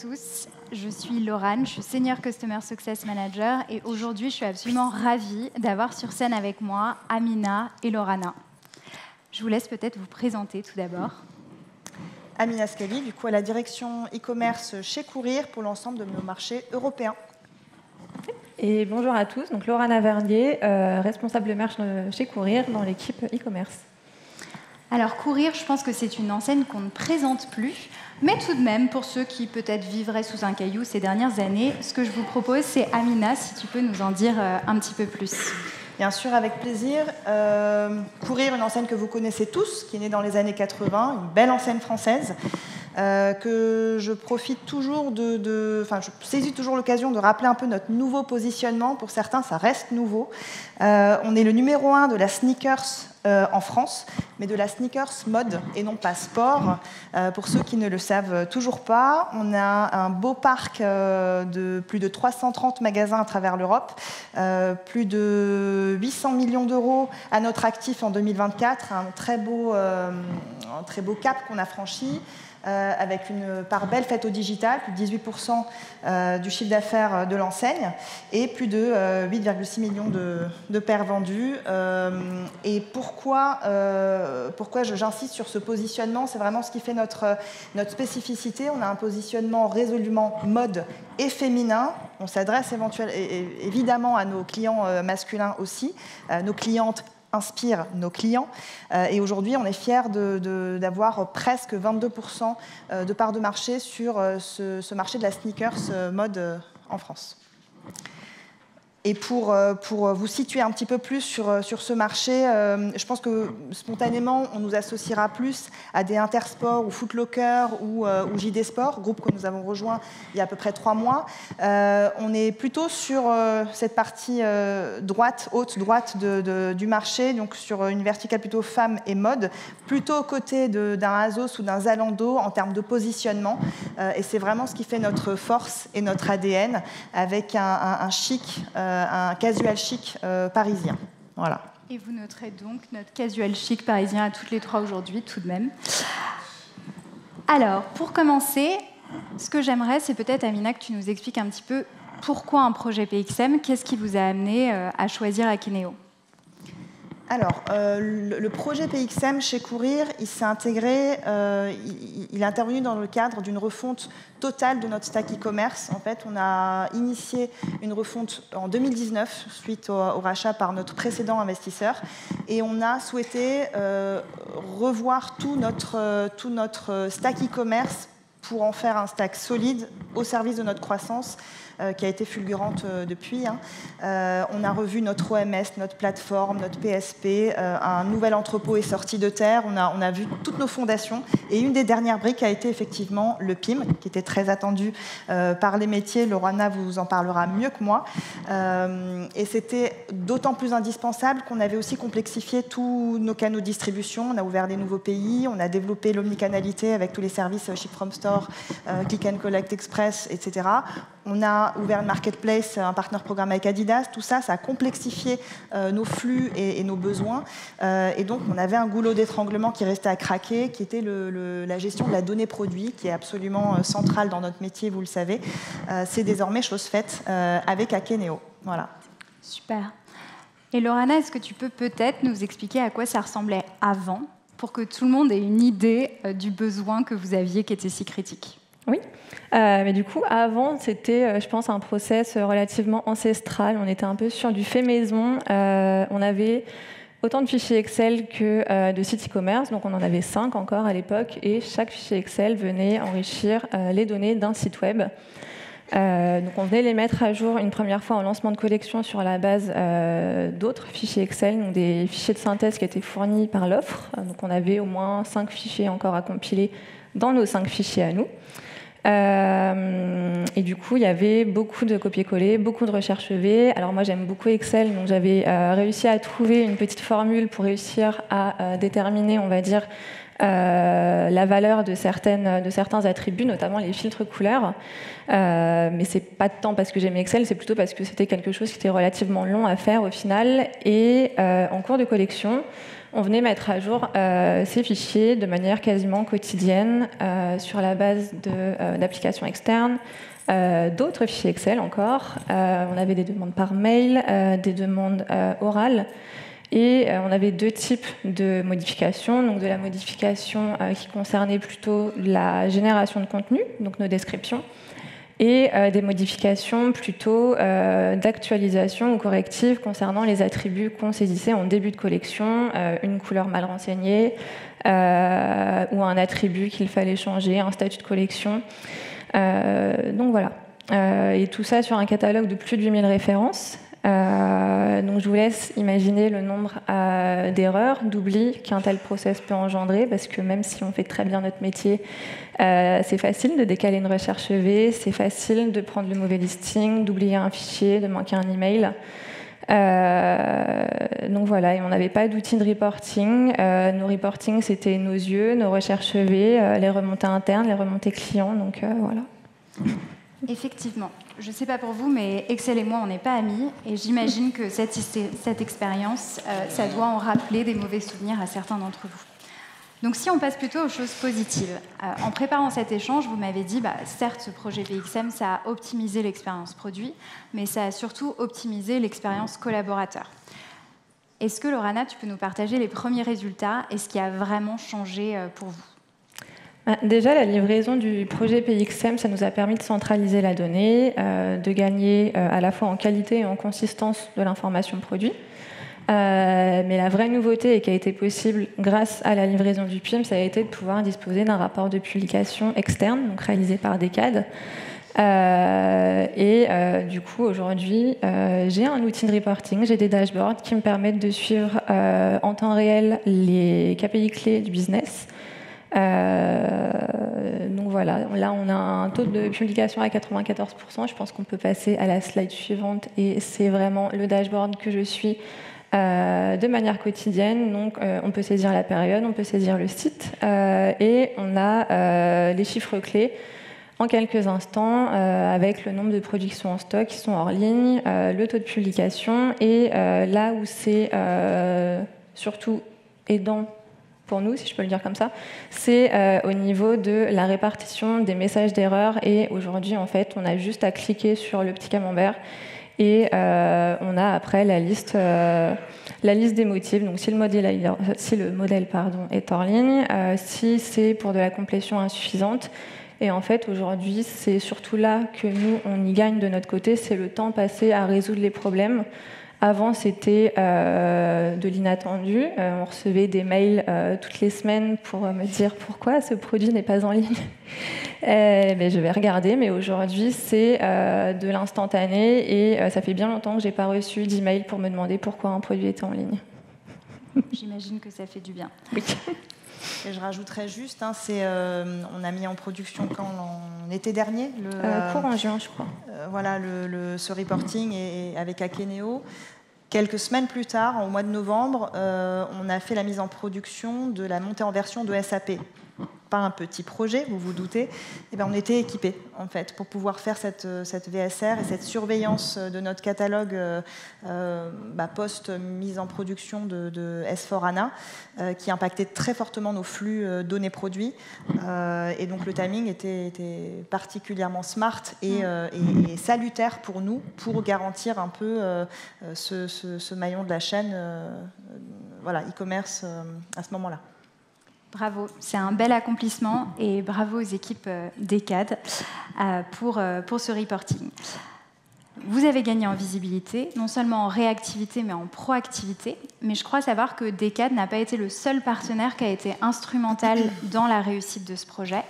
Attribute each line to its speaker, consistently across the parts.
Speaker 1: tous, je suis Laurane, je suis Senior Customer Success Manager et aujourd'hui je suis absolument ravie d'avoir sur scène avec moi Amina et Lorana. Je vous laisse peut-être vous présenter tout d'abord.
Speaker 2: Amina Scali, du coup à la direction e-commerce chez Courir pour l'ensemble de nos marchés européens.
Speaker 3: Et bonjour à tous, donc Lorana Vernier, responsable de merch chez Courir dans l'équipe e-commerce.
Speaker 1: Alors Courir, je pense que c'est une enseigne qu'on ne présente plus, mais tout de même, pour ceux qui peut-être vivraient sous un caillou ces dernières années, ce que je vous propose, c'est Amina, si tu peux nous en dire un petit peu plus.
Speaker 2: Bien sûr, avec plaisir. Courir, une enseigne que vous connaissez tous, qui est née dans les années 80, une belle enseigne française, que je profite toujours je saisis toujours l'occasion de rappeler un peu notre nouveau positionnement. Pour certains, ça reste nouveau. On est le numéro 1 de la sneakers en France, mais de la sneakers mode et non pas sport. Pour ceux qui ne le savent toujours pas, on a un beau parc de plus de 330 magasins à travers l'Europe, plus de 800 millions d'euros à notre actif en 2024, un très beau cap qu'on a franchi. Avec une part belle faite au digital, plus de 18% du chiffre d'affaires de l'enseigne et plus de 8,6 millions de paires vendues. Et pourquoi j'insiste sur ce positionnement? C'est vraiment ce qui fait notre spécificité. On a un positionnement résolument mode et féminin. On s'adresse évidemment à nos clients masculins aussi, nos clientes inspire nos clients. Et aujourd'hui, on est fiers d'avoir presque 22% de part de marché sur ce marché de la sneakers mode en France. Et pour vous situer un petit peu plus sur ce marché, je pense que spontanément, on nous associera plus à des Intersport ou Foot Locker ou JD Sport, groupe que nous avons rejoint il y a à peu près 3 mois. On est plutôt sur cette partie haute droite du marché, donc sur une verticale plutôt femmes et mode, plutôt aux côtés d'un Azos ou d'un Zalando en termes de positionnement. Et c'est vraiment ce qui fait notre force et notre ADN avec un chic, un casual chic parisien. Voilà.
Speaker 1: Et vous noterez donc notre casual chic parisien à toutes les 3 aujourd'hui, tout de même. Alors, pour commencer, ce que j'aimerais, c'est peut-être, Amina, que tu nous expliques un petit peu pourquoi un projet PXM, qu'est-ce qui vous a amené à choisir Akeneo?
Speaker 2: Alors, le projet PXM chez Courir, il s'est intégré, il est intervenu dans le cadre d'une refonte totale de notre stack e-commerce. En fait, on a initié une refonte en 2019 suite au rachat par notre précédent investisseur et on a souhaité revoir tout notre stack e-commerce pour en faire un stack solide au service de notre croissance qui a été fulgurante depuis. On a revu notre OMS, notre plateforme, notre PSP, un nouvel entrepôt est sorti de terre, on a vu toutes nos fondations et une des dernières briques a été effectivement le PIM, qui était très attendu par les métiers. Lorana vous en parlera mieux que moi. Et c'était d'autant plus indispensable qu'on avait aussi complexifié tous nos canaux de distribution, on a ouvert des nouveaux pays, on a développé l'omnicanalité avec tous les services Ship from Store, Click and Collect Express, etc. On a ouvert une marketplace, un partner programme avec Adidas. Tout ça, ça a complexifié nos flux et nos besoins. Et donc, on avait un goulot d'étranglement qui restait à craquer, qui était la gestion de la donnée produit, qui est absolument centrale dans notre métier, vous le savez. C'est désormais chose faite avec Akeneo. Voilà.
Speaker 1: Super. Et Lorana, est-ce que tu peux peut-être nous expliquer à quoi ça ressemblait avant, pour que tout le monde ait une idée du besoin que vous aviez qui était si critique?
Speaker 3: Oui, mais du coup, avant, c'était, je pense, un process relativement ancestral. On était un peu sur du fait maison. On avait autant de fichiers Excel que de sites e-commerce, donc on en avait 5 encore à l'époque, et chaque fichier Excel venait enrichir les données d'un site web. Donc on venait les mettre à jour une première fois en lancement de collection sur la base d'autres fichiers Excel, donc des fichiers de synthèse qui étaient fournis par l'offre. Donc on avait au moins 5 fichiers encore à compiler dans nos 5 fichiers à nous. Et du coup, il y avait beaucoup de copier-coller, beaucoup de recherches V. Alors moi, j'aime beaucoup Excel, donc j'avais réussi à trouver une petite formule pour réussir à déterminer, on va dire, la valeur de certains attributs, notamment les filtres couleurs. Mais c'est pas tant parce que j'aimais Excel, c'est plutôt parce que c'était quelque chose qui était relativement long à faire au final. Et en cours de collection, on venait mettre à jour ces fichiers de manière quasiment quotidienne sur la base d'applications externes, d'autres fichiers Excel encore. On avait des demandes par mail, des demandes orales. Et on avait 2 types de modifications. Donc de la modification qui concernait plutôt la génération de contenu, donc nos descriptions, et des modifications plutôt d'actualisation ou correctives concernant les attributs qu'on saisissait en début de collection, une couleur mal renseignée, ou un attribut qu'il fallait changer, un statut de collection. Donc voilà. Et tout ça sur un catalogue de plus de 8000 références. Donc je vous laisse imaginer le nombre d'erreurs, d'oublis qu'un tel process peut engendrer, parce que même si on fait très bien notre métier, c'est facile de décaler une recherche V, c'est facile de prendre le mauvais listing, d'oublier un fichier, de manquer un email. Donc voilà, et on n'avait pas d'outils de reporting. Nos reporting, c'était nos yeux, nos recherches V, les remontées internes, les remontées clients. Donc voilà.
Speaker 1: Effectivement. Je ne sais pas pour vous, mais Excel et moi, on n'est pas amis. Et j'imagine que cette expérience, ça doit en rappeler des mauvais souvenirs à certains d'entre vous. Donc si on passe plutôt aux choses positives. En préparant cet échange, vous m'avez dit, certes, ce projet VXM, ça a optimisé l'expérience produit, mais ça a surtout optimisé l'expérience collaborateur. Est-ce que, Laurana, tu peux nous partager les premiers résultats et ce qui a vraiment changé pour vous ?
Speaker 3: Déjà, la livraison du projet PXM, ça nous a permis de centraliser la donnée, de gagner à la fois en qualité et en consistance de l'information produit. Mais la vraie nouveauté et qui a été possible grâce à la livraison du PIM, ça a été de pouvoir disposer d'un rapport de publication externe, donc réalisé par Decade. Du coup, aujourd'hui, j'ai un outil de reporting, j'ai des dashboards qui me permettent de suivre en temps réel les KPI clés du business. Donc voilà, là on a un taux de publication à 94%. Je pense qu'on peut passer à la slide suivante et c'est vraiment le dashboard que je suis de manière quotidienne. Donc on peut saisir la période, on peut saisir le site et on a les chiffres clés en quelques instants avec le nombre de produits qui sont en stock, qui sont hors ligne, le taux de publication et là où c'est surtout aidant pour nous, si je peux le dire comme ça, c'est au niveau de la répartition des messages d'erreur. Et aujourd'hui, en fait, on a juste à cliquer sur le petit camembert et on a après la liste des motifs. Donc, si le modèle est hors ligne, si c'est pour de la complétion insuffisante. Et en fait, aujourd'hui, c'est surtout là que nous, on y gagne de notre côté, c'est le temps passé à résoudre les problèmes. Avant, c'était de l'inattendu. On recevait des mails toutes les semaines pour me dire pourquoi ce produit n'est pas en ligne. Mais je vais regarder, mais aujourd'hui, c'est de l'instantané et ça fait bien longtemps que je n'ai pas reçu d'email pour me demander pourquoi un produit était en ligne.
Speaker 1: J'imagine que ça fait du bien.
Speaker 3: Oui.
Speaker 2: Et je rajouterais juste, on a mis en production quand en été dernier
Speaker 3: courant juin, je crois.
Speaker 2: Voilà, ce reporting et avec Akeneo. Quelques semaines plus tard, au mois de novembre, on a fait la mise en production de la montée en version de SAP. Pas un petit projet, vous vous doutez. Et on était équipés, en fait, pour pouvoir faire cette VSR et cette surveillance de notre catalogue post-mise en production de S4HANA, qui impactait très fortement nos flux données produits. Et donc le timing était particulièrement smart et salutaire pour nous, pour garantir un peu ce maillon de la chaîne e-commerce à ce moment-là.
Speaker 1: Bravo, c'est un bel accomplissement et bravo aux équipes Decade pour ce reporting. Vous avez gagné en visibilité, non seulement en réactivité mais en proactivité, mais je crois savoir que Decade n'a pas été le seul partenaire qui a été instrumental dans la réussite de ce projet.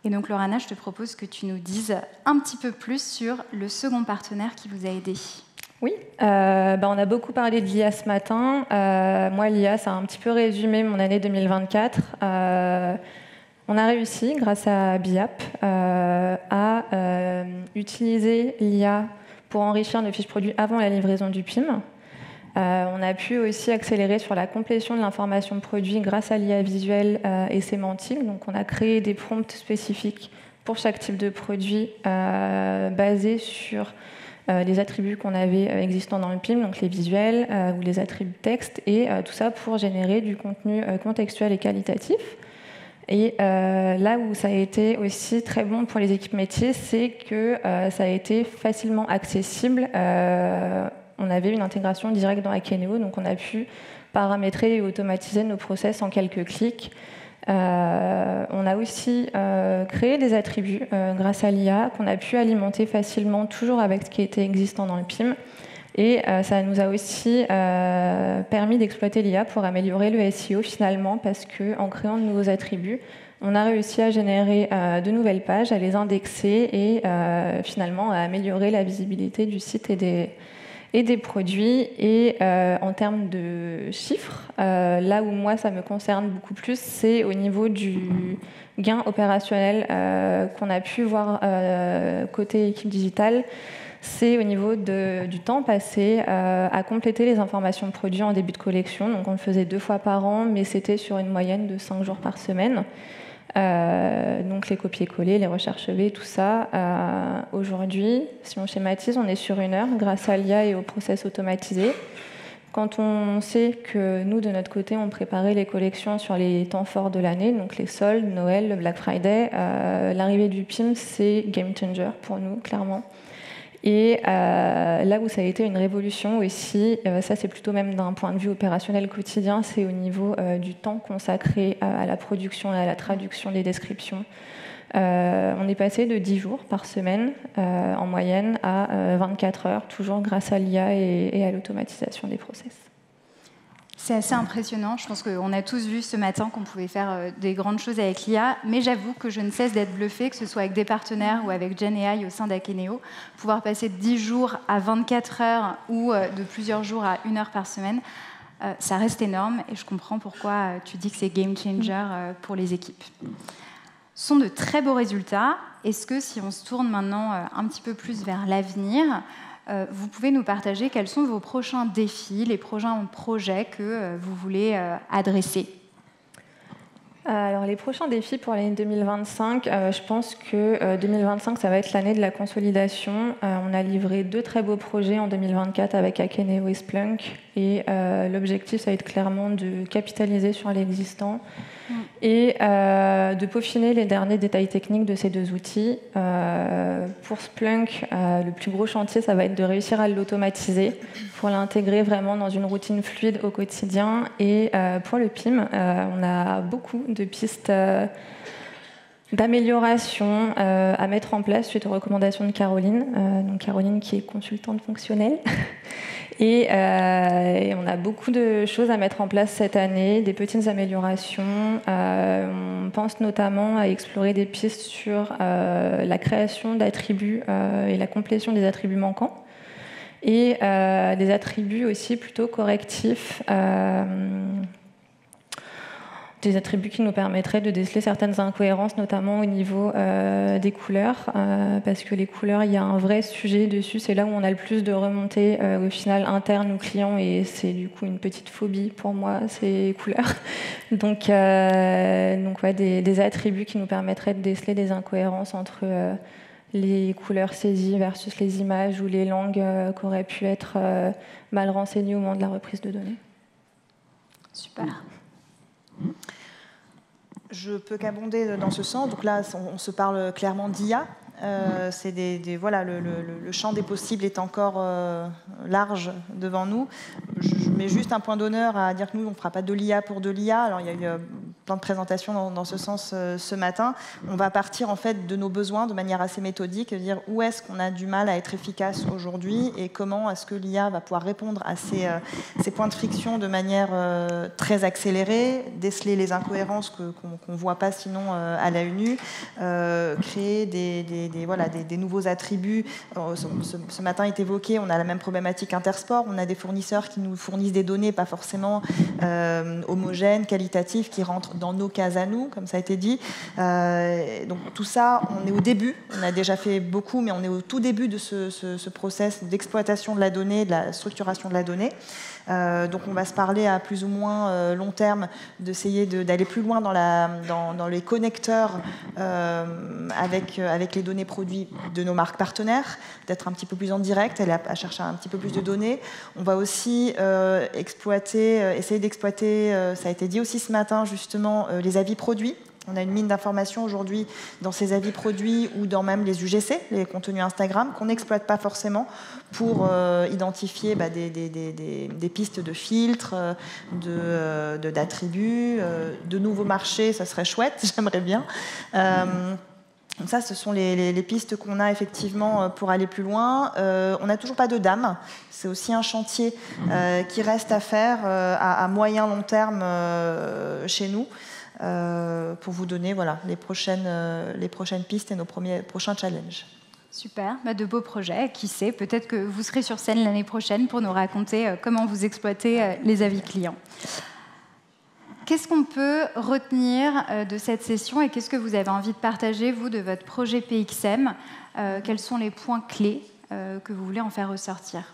Speaker 1: Et donc Laurana, je te propose que tu nous dises un petit peu plus sur le second partenaire qui vous a aidé.
Speaker 3: Oui, on a beaucoup parlé de l'IA ce matin. Moi, l'IA, ça a un petit peu résumé mon année 2024. On a réussi, grâce à BIAP, à utiliser l'IA pour enrichir nos fiches produits avant la livraison du PIM. On a pu aussi accélérer sur la complétion de l'information produit grâce à l'IA visuelle et sémantique. Donc, on a créé des prompts spécifiques pour chaque type de produit basés sur les attributs qu'on avait existants dans le PIM, donc les visuels ou les attributs texte, et tout ça pour générer du contenu contextuel et qualitatif. Et là où ça a été aussi très bon pour les équipes métiers, c'est que ça a été facilement accessible. On avait une intégration directe dans Akeneo, donc on a pu paramétrer et automatiser nos process en quelques clics. On a aussi créé des attributs grâce à l'IA qu'on a pu alimenter facilement, toujours avec ce qui était existant dans le PIM. Et ça nous a aussi permis d'exploiter l'IA pour améliorer le SEO finalement, parce qu'en créant de nouveaux attributs, on a réussi à générer de nouvelles pages, à les indexer et finalement à améliorer la visibilité du site et des produits. Et en termes de chiffres, là où moi ça me concerne beaucoup plus, c'est au niveau du gain opérationnel qu'on a pu voir côté équipe digitale. C'est au niveau du temps passé à compléter les informations de produits en début de collection. Donc on le faisait 2 fois par an, mais c'était sur une moyenne de 5 jours par semaine. Donc les copier-coller, les recherches V, tout ça. Aujourd'hui, si on schématise, on est sur 1 heure grâce à l'IA et au process automatisé. Quand on sait que nous, de notre côté, on préparait les collections sur les temps forts de l'année, donc les soldes, Noël, le Black Friday, l'arrivée du PIM, c'est game changer pour nous, clairement. Et là où ça a été une révolution aussi, ça c'est plutôt même d'un point de vue opérationnel quotidien, c'est au niveau du temps consacré à la production et à la traduction des descriptions. On est passé de 10 jours par semaine en moyenne à 24 heures, toujours grâce à l'IA et à l'automatisation des process.
Speaker 1: C'est assez impressionnant. Je pense qu'on a tous vu ce matin qu'on pouvait faire des grandes choses avec l'IA, mais j'avoue que je ne cesse d'être bluffée, que ce soit avec des partenaires ou avec GenAI au sein d'Akeneo. Pouvoir passer de 10 jours à 24 heures ou de plusieurs jours à 1 heure par semaine, ça reste énorme et je comprends pourquoi tu dis que c'est game changer pour les équipes. Ce sont de très beaux résultats. Est-ce que si on se tourne maintenant un petit peu plus vers l'avenir, vous pouvez nous partager quels sont vos prochains défis, les prochains projets que vous voulez adresser?
Speaker 3: Alors les prochains défis pour l'année 2025, je pense que 2025, ça va être l'année de la consolidation. On a livré 2 très beaux projets en 2024 avec Akeneo et Splunk. Et l'objectif, ça va être clairement de capitaliser sur l'existant et de peaufiner les derniers détails techniques de ces 2 outils. Pour Splunk, le plus gros chantier, ça va être de réussir à l'automatiser pour l'intégrer vraiment dans une routine fluide au quotidien. Et pour le PIM, on a beaucoup de pistes d'amélioration à mettre en place suite aux recommandations de Caroline. Donc Caroline qui est consultante fonctionnelle. Et on a beaucoup de choses à mettre en place cette année, des petites améliorations. On pense notamment à explorer des pistes sur la création d'attributs et la complétion des attributs manquants. Et des attributs aussi plutôt correctifs. Des attributs qui nous permettraient de déceler certaines incohérences, notamment au niveau des couleurs, parce que les couleurs, il y a un vrai sujet dessus, c'est là où on a le plus de remontées au final internes aux clients, et c'est du coup une petite phobie pour moi, ces couleurs. Donc ouais, des attributs qui nous permettraient de déceler des incohérences entre les couleurs saisies versus les images ou les langues qui auraient pu être mal renseignées au moment de la reprise de données.
Speaker 1: Super.
Speaker 2: Je peux qu'abonder dans ce sens. Donc là, on se parle clairement d'IA. C'est voilà, le champ des possibles est encore large devant nous. Je mets juste un point d'honneur à dire que nous, on ne fera pas de l'IA pour de l'IA. Alors, il y a eu plein de présentations dans ce sens ce matin. On va partir en fait de nos besoins de manière assez méthodique, dire où est-ce qu'on a du mal à être efficace aujourd'hui et comment est-ce que l'IA va pouvoir répondre à ces points de friction de manière très accélérée, déceler les incohérences qu'on ne voit pas sinon à l'œil nu, créer des nouveaux attributs. Ce matin est évoqué, on a la même problématique intersport, on a des fournisseurs qui nous fournissent des données pas forcément homogènes, qualitatives, qui rentrent dans nos cases à nous, comme ça a été dit. Donc tout ça, on est au début. On a déjà fait beaucoup, mais on est au tout début de ce process d'exploitation de la donnée, de la structuration de la donnée. Donc on va se parler à plus ou moins long terme d'essayer d'aller plus loin dans les connecteurs avec les données produites de nos marques partenaires, d'être un petit peu plus en direct, aller à chercher un petit peu plus de données. On va aussi essayer d'exploiter, ça a été dit aussi ce matin justement, les avis produits. On a une mine d'informations aujourd'hui dans ces avis produits ou dans même les UGC, les contenus Instagram, qu'on n'exploite pas forcément pour identifier des pistes de filtres, d'attributs, de nouveaux marchés. Ça serait chouette, j'aimerais bien. Donc ça, ce sont les pistes qu'on a effectivement pour aller plus loin. On n'a toujours pas de DAM. C'est aussi un chantier qui reste à faire à moyen long terme chez nous. Pour vous donner les prochaines pistes et nos prochains challenges.
Speaker 1: Super, de beaux projets. Qui sait, peut-être que vous serez sur scène l'année prochaine pour nous raconter comment vous exploitez les avis clients. Qu'est-ce qu'on peut retenir de cette session et qu'est-ce que vous avez envie de partager, vous, de votre projet PXM? Quels sont les points clés que vous voulez en faire ressortir?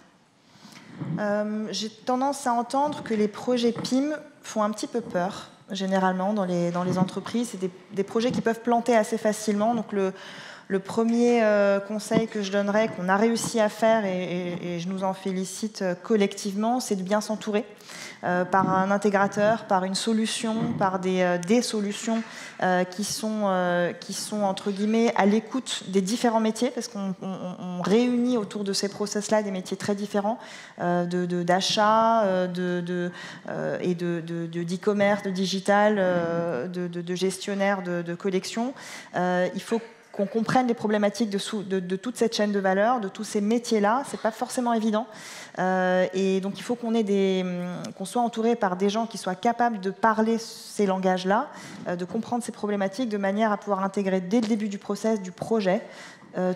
Speaker 2: J'ai tendance à entendre que les projets PIM font un petit peu peur. Généralement, dans les entreprises, c'est des projets qui peuvent planter assez facilement. Donc, le premier conseil que je donnerais, qu'on a réussi à faire, et je nous en félicite collectivement, c'est de bien s'entourer par un intégrateur, par une solution, par des solutions qui sont entre guillemets à l'écoute des différents métiers, parce qu'on réunit autour de ces process-là des métiers très différents, d'achat, et de d'e-commerce, de digital, de gestionnaire de collection. Il faut qu'on comprenne les problématiques de toute cette chaîne de valeur, de tous ces métiers-là. C'est pas forcément évident. Et donc, il faut qu'on soit entouré par des gens qui soient capables de parler ces langages-là, de comprendre ces problématiques de manière à pouvoir intégrer dès le début du process, du projet,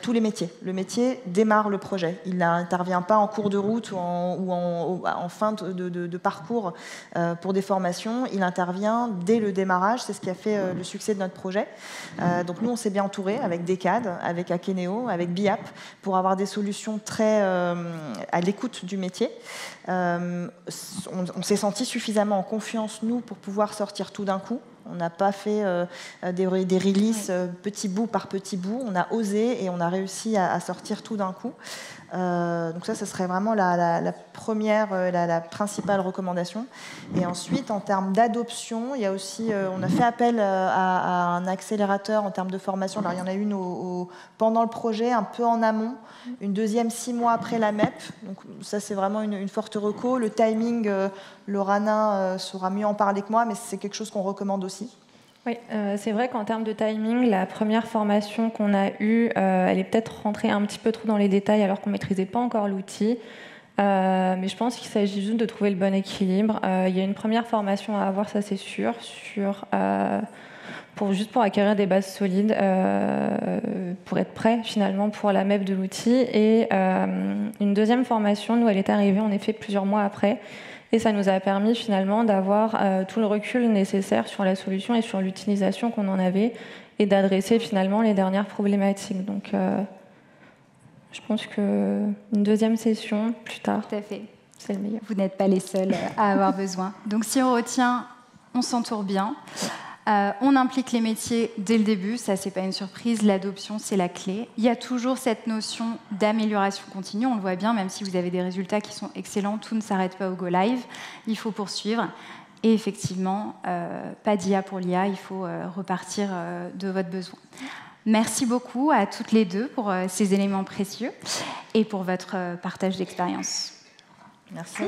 Speaker 2: tous les métiers. Le métier démarre le projet. Il n'intervient pas en cours de route ou en fin de parcours pour des formations. Il intervient dès le démarrage. C'est ce qui a fait le succès de notre projet. Donc nous, on s'est bien entouré avec Decade, avec Akeneo, avec BIAP, pour avoir des solutions très à l'écoute du métier. On s'est senti suffisamment en confiance, nous, pour pouvoir sortir tout d'un coup. On n'a pas fait des releases petit bout par petit bout. On a osé et on a réussi à sortir tout d'un coup. Donc ça serait vraiment la première, la principale recommandation. Et ensuite, en termes d'adoption, il y a aussi, on a fait appel à un accélérateur en termes de formation. Alors, il y en a une pendant le projet, un peu en amont, une deuxième 6 mois après la MEP. Donc ça, c'est vraiment une forte reco. Le timing, Lorana saura mieux en parler que moi, mais c'est quelque chose qu'on recommande aussi.
Speaker 3: Oui, c'est vrai qu'en termes de timing, la première formation qu'on a eue, elle est peut-être rentrée un petit peu trop dans les détails alors qu'on ne maîtrisait pas encore l'outil. Mais je pense qu'il s'agit juste de trouver le bon équilibre. Il y a une première formation à avoir, ça c'est sûr, pour acquérir des bases solides, pour être prêt finalement pour la MEP de l'outil. Et une deuxième formation, nous, elle est arrivée en effet plusieurs mois après. Et ça nous a permis finalement d'avoir tout le recul nécessaire sur la solution et sur l'utilisation qu'on en avait et d'adresser finalement les dernières problématiques. Donc je pense qu'une deuxième session plus tard,
Speaker 1: tout à fait,
Speaker 3: c'est le meilleur.
Speaker 1: Vous n'êtes pas les seuls à avoir besoin. Donc si on retient, on s'entoure bien. On implique les métiers dès le début, ça c'est pas une surprise, l'adoption c'est la clé. Il y a toujours cette notion d'amélioration continue, on le voit bien, même si vous avez des résultats qui sont excellents, tout ne s'arrête pas au go live, il faut poursuivre. Et effectivement, pas d'IA pour l'IA, il faut repartir de votre besoin. Merci beaucoup à toutes les deux pour ces éléments précieux et pour votre partage d'expérience.
Speaker 2: Merci.